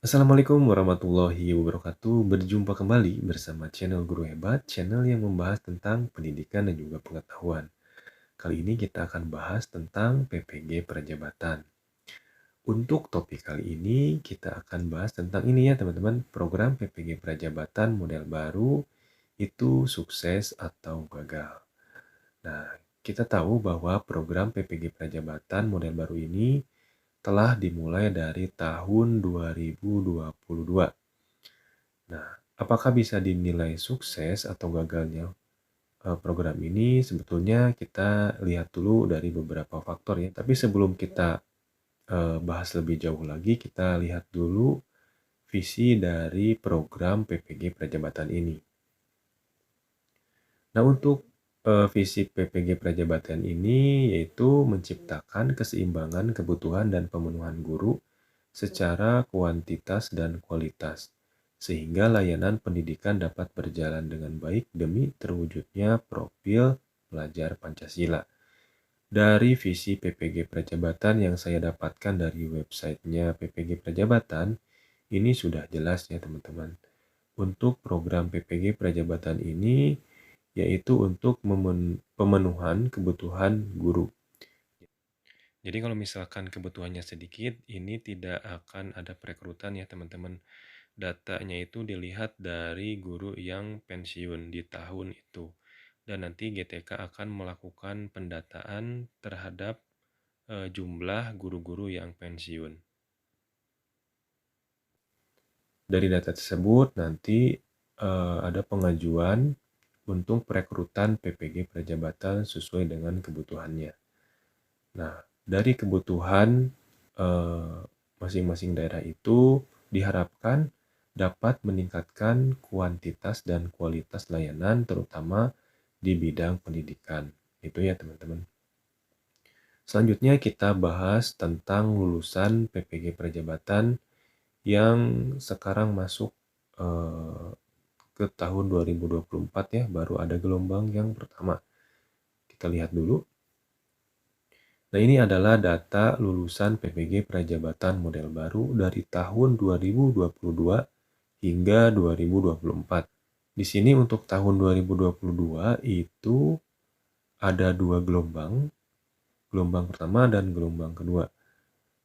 Assalamualaikum warahmatullahi wabarakatuh. Berjumpa kembali bersama channel Guru Hebat, channel yang membahas tentang pendidikan dan juga pengetahuan. Kali ini kita akan bahas tentang PPG Prajabatan. Untuk topik kali ini kita akan bahas tentang ini ya teman-teman, program PPG Prajabatan model baru itu sukses atau gagal. Nah, kita tahu bahwa program PPG Prajabatan model baru ini telah dimulai dari tahun 2022. Nah, apakah bisa dinilai sukses atau gagalnya program ini? Sebetulnya kita lihat dulu dari beberapa faktor ya. Tapi sebelum kita bahas lebih jauh lagi, kita lihat dulu visi dari program PPG Prajabatan ini. Nah, untuk visi PPG Prajabatan ini yaitu menciptakan keseimbangan kebutuhan dan pemenuhan guru secara kuantitas dan kualitas, sehingga layanan pendidikan dapat berjalan dengan baik demi terwujudnya profil pelajar Pancasila. Dari visi PPG Prajabatan yang saya dapatkan dari websitenya PPG Prajabatan, ini sudah jelas ya teman-teman. Untuk program PPG Prajabatan ini yaitu untuk pemenuhan kebutuhan guru. Jadi kalau misalkan kebutuhannya sedikit, ini tidak akan ada perekrutan ya teman-teman. Datanya itu dilihat dari guru yang pensiun di tahun itu. Dan nanti GTK akan melakukan pendataan terhadap jumlah guru-guru yang pensiun. Dari data tersebut nanti ada pengajuan untuk perekrutan PPG Prajabatan sesuai dengan kebutuhannya. Nah, dari kebutuhan masing-masing daerah itu diharapkan dapat meningkatkan kuantitas dan kualitas layanan terutama di bidang pendidikan. Itu ya teman-teman. Selanjutnya kita bahas tentang lulusan PPG Prajabatan yang sekarang masuk ke tahun 2024 ya, baru ada gelombang yang pertama. Kita lihat dulu. Nah, ini adalah data lulusan PPG Prajabatan model baru dari tahun 2022 hingga 2024. Di sini untuk tahun 2022 itu ada dua gelombang pertama dan gelombang kedua.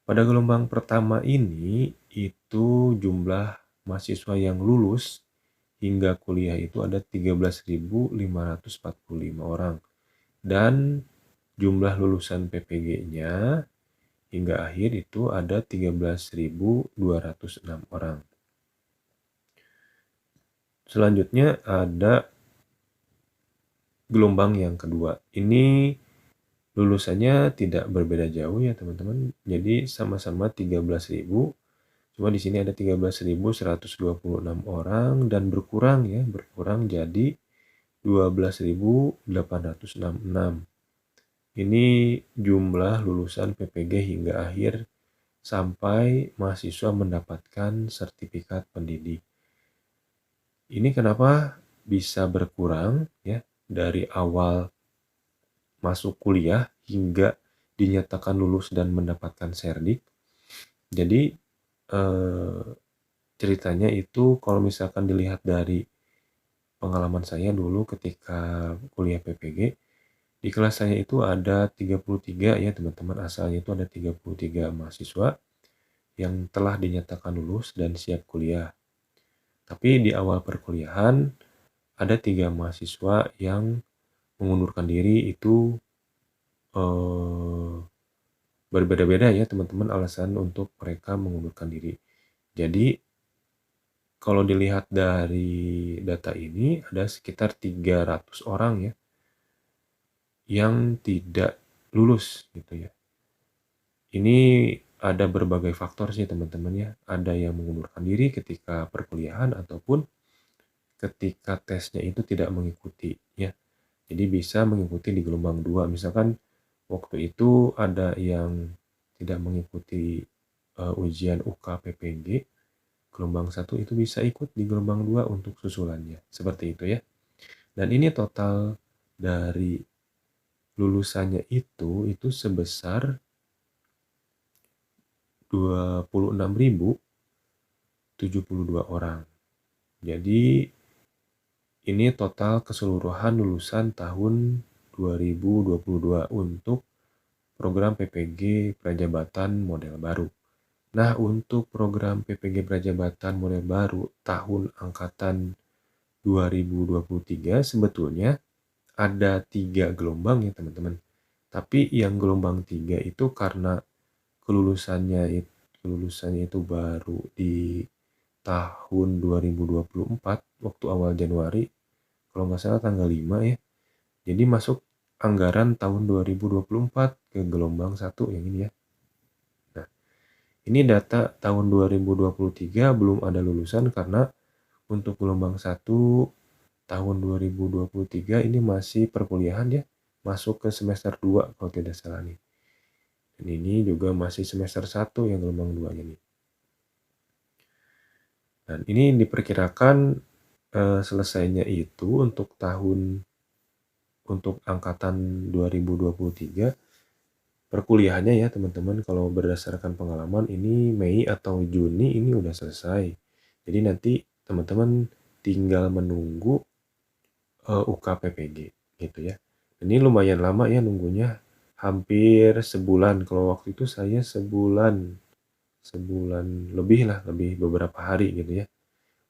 Pada gelombang pertama ini itu jumlah mahasiswa yang lulus hingga kuliah itu ada 13.545 orang. Dan jumlah lulusan PPG-nya hingga akhir itu ada 13.206 orang. Selanjutnya ada gelombang yang kedua. Ini lulusannya tidak berbeda jauh ya teman-teman. Jadi sama-sama 13.000. Cuma di sini ada 13.126 orang dan berkurang jadi 12.866. Ini jumlah lulusan PPG hingga akhir sampai mahasiswa mendapatkan sertifikat pendidik. Ini kenapa bisa berkurang ya dari awal masuk kuliah hingga dinyatakan lulus dan mendapatkan serdik. Jadi ceritanya itu kalau misalkan dilihat dari pengalaman saya dulu ketika kuliah PPG, di kelas saya itu ada 33 ya teman-teman, asalnya itu ada 33 mahasiswa yang telah dinyatakan lulus dan siap kuliah. Tapi di awal perkuliahan ada 3 mahasiswa yang mengundurkan diri itu berbeda-beda ya teman-teman alasan untuk mereka mengundurkan diri. Jadi kalau dilihat dari data ini ada sekitar 300 orang ya yang tidak lulus gitu ya. Ini ada berbagai faktor sih teman-teman ya. Ada yang mengundurkan diri ketika perkuliahan ataupun ketika tesnya itu tidak mengikuti ya. Jadi bisa mengikuti di gelombang 2. Misalkan waktu itu ada yang tidak mengikuti ujian UK PPG gelombang 1 itu bisa ikut di gelombang 2 untuk susulannya. Seperti itu ya. Dan ini total dari lulusannya itu sebesar 26.000 72 orang. Jadi ini total keseluruhan lulusan tahun 2022 untuk program PPG Prajabatan model baru. Nah, untuk program PPG Prajabatan model baru tahun angkatan 2023 sebetulnya ada 3 gelombang ya teman-teman. Tapi yang gelombang 3 itu karena kelulusannya itu baru di tahun 2024 waktu awal Januari, kalau nggak salah tanggal 5 ya. Jadi masuk anggaran tahun 2024 ke gelombang 1 yang ini ya. Nah, ini data tahun 2023 belum ada lulusan karena untuk gelombang 1 tahun 2023 ini masih perkuliahan ya, masuk ke semester 2 kalau tidak salah nih. Dan ini juga masih semester 1 yang gelombang 2-nya nih. Dan ini diperkirakan selesainya itu untuk angkatan 2023 perkuliahannya ya teman-teman, kalau berdasarkan pengalaman ini Mei atau Juni ini udah selesai. Jadi nanti teman-teman tinggal menunggu UKPPG gitu ya. Ini lumayan lama ya nunggunya, hampir sebulan. Kalau waktu itu saya sebulan lebih beberapa hari gitu ya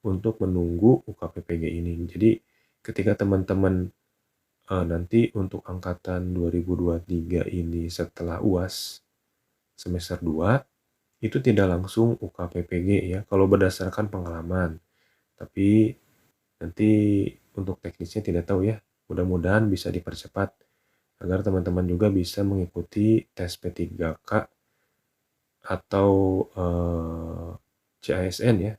untuk menunggu UKPPG ini. Jadi ketika teman-teman nanti untuk angkatan 2023 ini setelah UAS semester 2 itu tidak langsung UKPPG ya kalau berdasarkan pengalaman. Tapi nanti untuk teknisnya tidak tahu ya. Mudah-mudahan bisa dipercepat agar teman-teman juga bisa mengikuti tes P3K atau CASN ya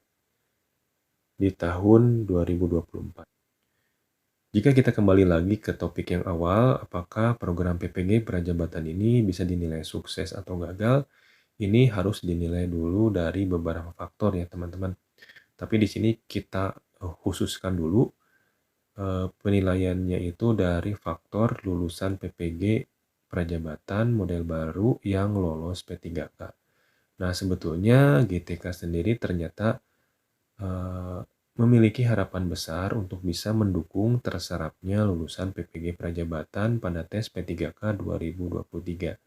di tahun 2024. Jika kita kembali lagi ke topik yang awal, apakah program PPG Prajabatan ini bisa dinilai sukses atau gagal? Ini harus dinilai dulu dari beberapa faktor ya teman-teman. Tapi di sini kita khususkan dulu penilaiannya itu dari faktor lulusan PPG Prajabatan model baru yang lolos P3K. Nah, sebetulnya GTK sendiri ternyata memiliki harapan besar untuk bisa mendukung terserapnya lulusan PPG Prajabatan pada tes P3K 2023.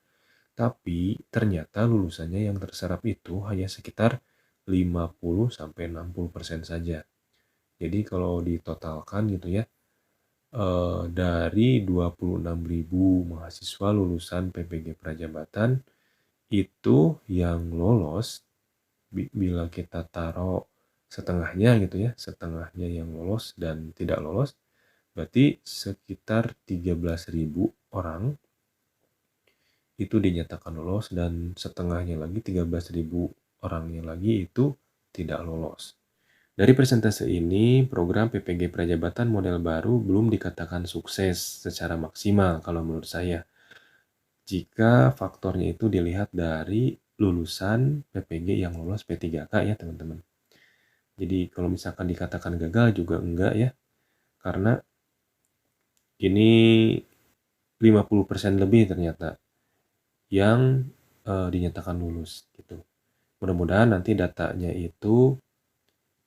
Tapi ternyata lulusannya yang terserap itu hanya sekitar 50-60% saja. Jadi kalau ditotalkan gitu ya, dari 26.000 mahasiswa lulusan PPG Prajabatan itu yang lolos, bila kita taruh setengahnya gitu ya, setengahnya yang lolos dan tidak lolos, berarti sekitar 13.000 orang itu dinyatakan lolos dan setengahnya lagi 13.000 orangnya lagi itu tidak lolos. Dari persentase ini, program PPG Prajabatan model baru belum dikatakan sukses secara maksimal kalau menurut saya. Jika faktornya itu dilihat dari lulusan PPG yang lolos P3K ya teman-teman. Jadi kalau misalkan dikatakan gagal juga enggak ya, karena ini 50% lebih ternyata yang dinyatakan lulus gitu. Mudah-mudahan nanti datanya itu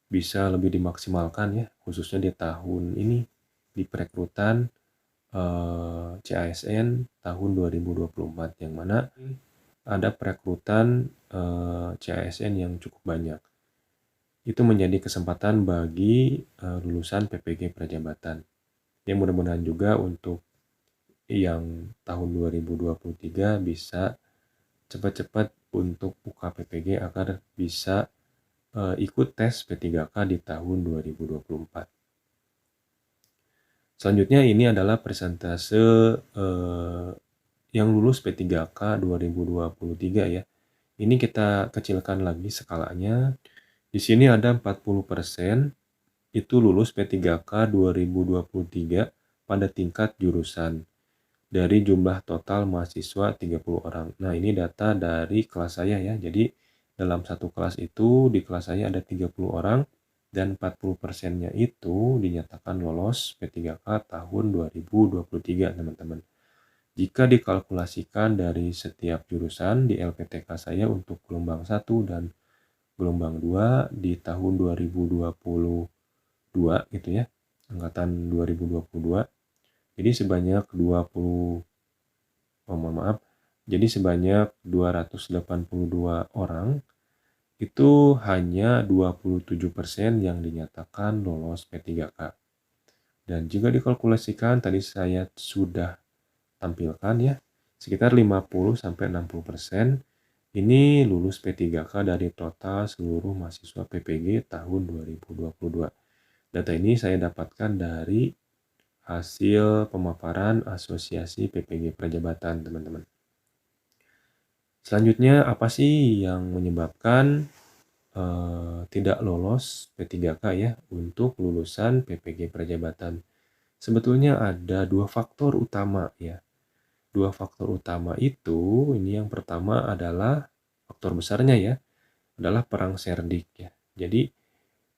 bisa lebih dimaksimalkan ya, khususnya di tahun ini di perekrutan CASN tahun 2024 yang mana ada perekrutan CASN yang cukup banyak. Itu menjadi kesempatan bagi lulusan PPG Prajabatan. Ya mudah-mudahan juga untuk yang tahun 2023 bisa cepat-cepat untuk buka PPG agar bisa ikut tes P3K di tahun 2024. Selanjutnya ini adalah persentase yang lulus P3K 2023 ya. Ini kita kecilkan lagi skalanya. Di sini ada 40% itu lulus P3K 2023 pada tingkat jurusan dari jumlah total mahasiswa 30 orang. Nah, ini data dari kelas saya ya. Jadi dalam satu kelas itu di kelas saya ada 30 orang dan 40%-nya itu dinyatakan lolos P3K tahun 2023, teman-teman. Jika dikalkulasikan dari setiap jurusan di LPTK saya untuk gelombang 1 dan gelombang 2 di tahun 2022 gitu ya, angkatan 2022. Jadi sebanyak 20 oh, mohon maaf. Jadi sebanyak 282 orang, itu hanya 27% yang dinyatakan lolos P3K. Dan jika dikalkulasikan, tadi saya sudah tampilkan ya, sekitar 50-60% ini lulus P3K dari total seluruh mahasiswa PPG tahun 2022. Data ini saya dapatkan dari hasil pemaparan Asosiasi PPG Prajabatan, teman-teman. Selanjutnya, apa sih yang menyebabkan tidak lolos P3K ya untuk lulusan PPG Prajabatan? Sebetulnya ada dua faktor utama ya. Dua faktor utama itu, ini yang pertama adalah faktor besarnya ya, adalah perang Serdik ya. Jadi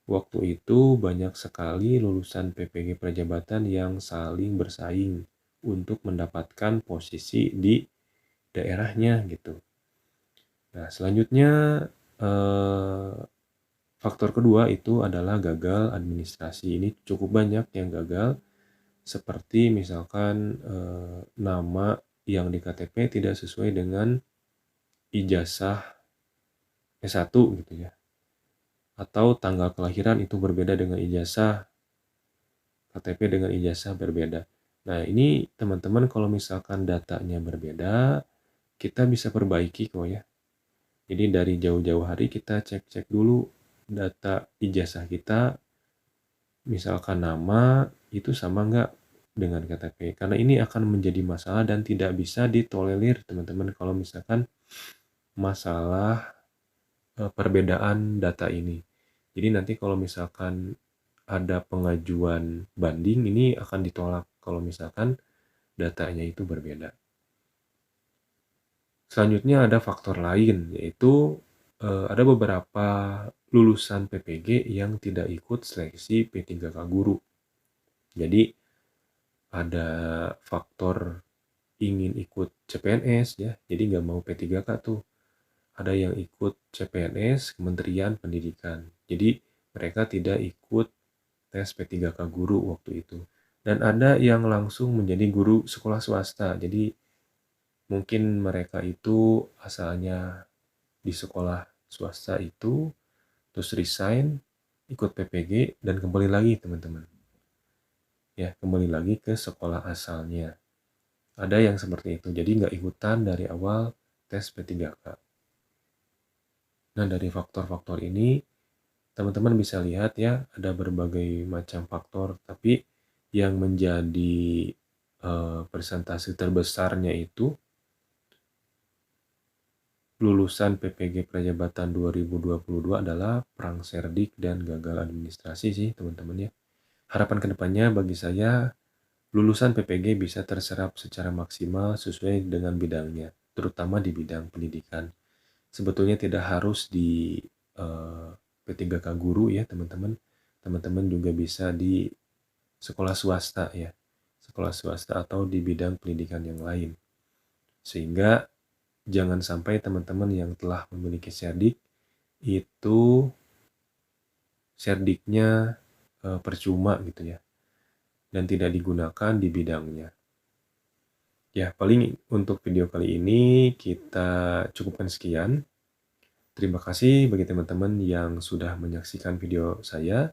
waktu itu banyak sekali lulusan PPG Prajabatan yang saling bersaing untuk mendapatkan posisi di daerahnya gitu. Nah, selanjutnya faktor kedua itu adalah gagal administrasi. Ini cukup banyak yang gagal, seperti misalkan nama yang di KTP tidak sesuai dengan ijazah S1 gitu ya. Atau tanggal kelahiran itu berbeda dengan ijazah, KTP dengan ijazah berbeda. Nah, ini teman-teman kalau misalkan datanya berbeda, kita bisa perbaiki kok ya. Jadi dari jauh-jauh hari kita cek-cek dulu data ijazah kita, misalkan nama itu sama nggak dengan KTP. Karena ini akan menjadi masalah dan tidak bisa ditolerir teman-teman kalau misalkan masalah perbedaan data ini. Jadi nanti kalau misalkan ada pengajuan banding, ini akan ditolak kalau misalkan datanya itu berbeda. Selanjutnya ada faktor lain, yaitu ada beberapa lulusan PPG yang tidak ikut seleksi P3K guru. Jadi ada faktor ingin ikut CPNS ya, jadi nggak mau P3K tuh. Ada yang ikut CPNS, Kementerian Pendidikan. Jadi mereka tidak ikut tes P3K guru waktu itu. Dan ada yang langsung menjadi guru sekolah swasta. Jadi mungkin mereka itu asalnya di sekolah swasta itu, terus resign, ikut PPG, dan kembali lagi teman-teman. Ya, kembali lagi ke sekolah asalnya. Ada yang seperti itu, jadi nggak ikutan dari awal tes P3K. Nah, dari faktor-faktor ini, teman-teman bisa lihat ya, ada berbagai macam faktor, tapi yang menjadi persentase terbesarnya itu lulusan PPG Prajabatan 2022 adalah perang Serdik dan gagal administrasi sih teman-teman ya. Harapan kedepannya bagi saya, lulusan PPG bisa terserap secara maksimal sesuai dengan bidangnya, terutama di bidang pendidikan. Sebetulnya tidak harus di P3K guru ya teman-teman. Teman-teman juga bisa di sekolah swasta ya. Sekolah swasta atau di bidang pendidikan yang lain. Sehingga jangan sampai teman-teman yang telah memiliki Serdik itu Serdiknya percuma gitu ya. Dan tidak digunakan di bidangnya. Ya, paling untuk video kali ini kita cukupkan sekian. Terima kasih bagi teman-teman yang sudah menyaksikan video saya.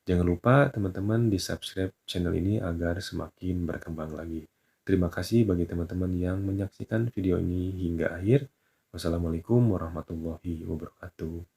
Jangan lupa teman-teman di subscribe channel ini agar semakin berkembang lagi. Terima kasih bagi teman-teman yang menyaksikan video ini hingga akhir. Wassalamualaikum warahmatullahi wabarakatuh.